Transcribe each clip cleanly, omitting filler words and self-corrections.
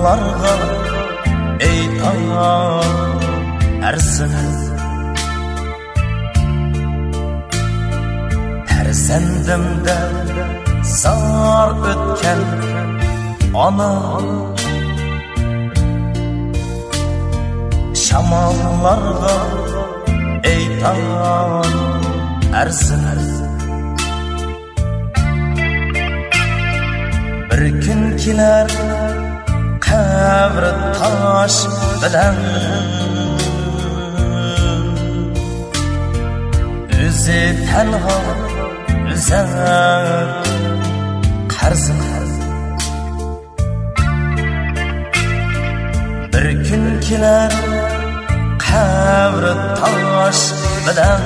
Shamallargha éytar ərzini Perzentimde zar ötken ana Shamallargha éytar ərzini Bir gün keler qebre-tash bìlən özi tənha ÜZەR qərzini Bir gün keler qebre-tash bìlən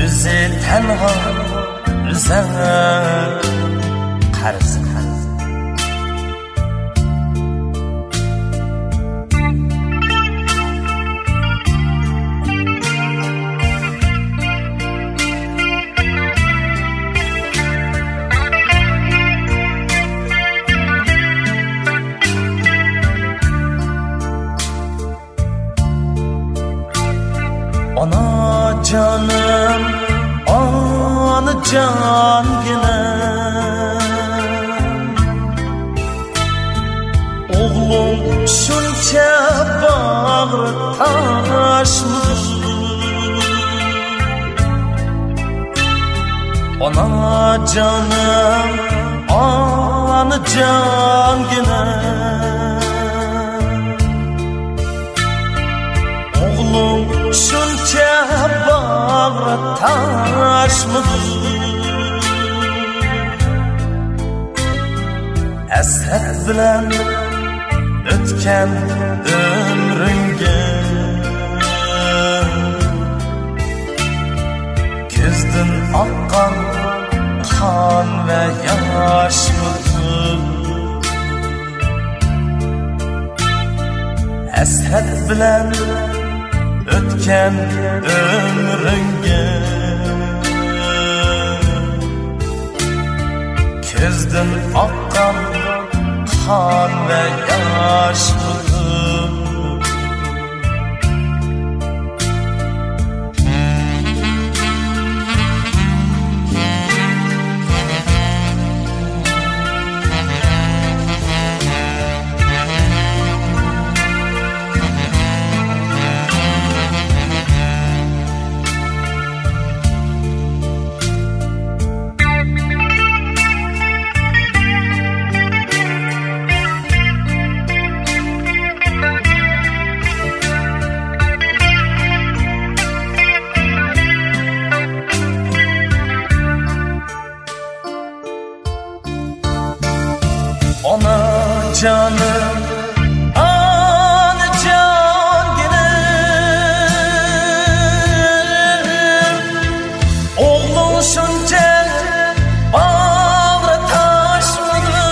özi tənha ÜZەR qərzini Anacanım, anajanginem Oğlum şunçə baغrı taşmıdı Anacanım, anajanginem Oğlum şunçə baغrı taşmıdı ھەسرەت بىلەن ötken ömrüңgə Көздün aqqan qan və yaşmıdı ھەسرەت بىلەن ötken ömrüңgə Көздün aqqan qan və yaşmıdı Anacanım, anajanginem Oğlum şunçə baغrı taşmıdı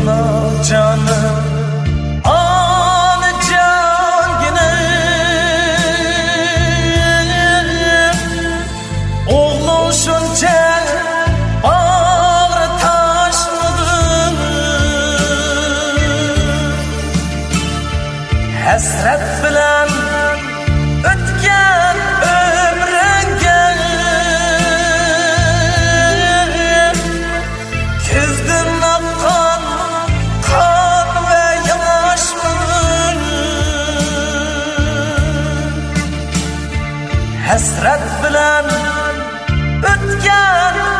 Anacanım, anajanginem Oğlum şunçə baغrı taşmıdı ھەسrət bìlən ötken ömrüڭgə Hasret bilen ötken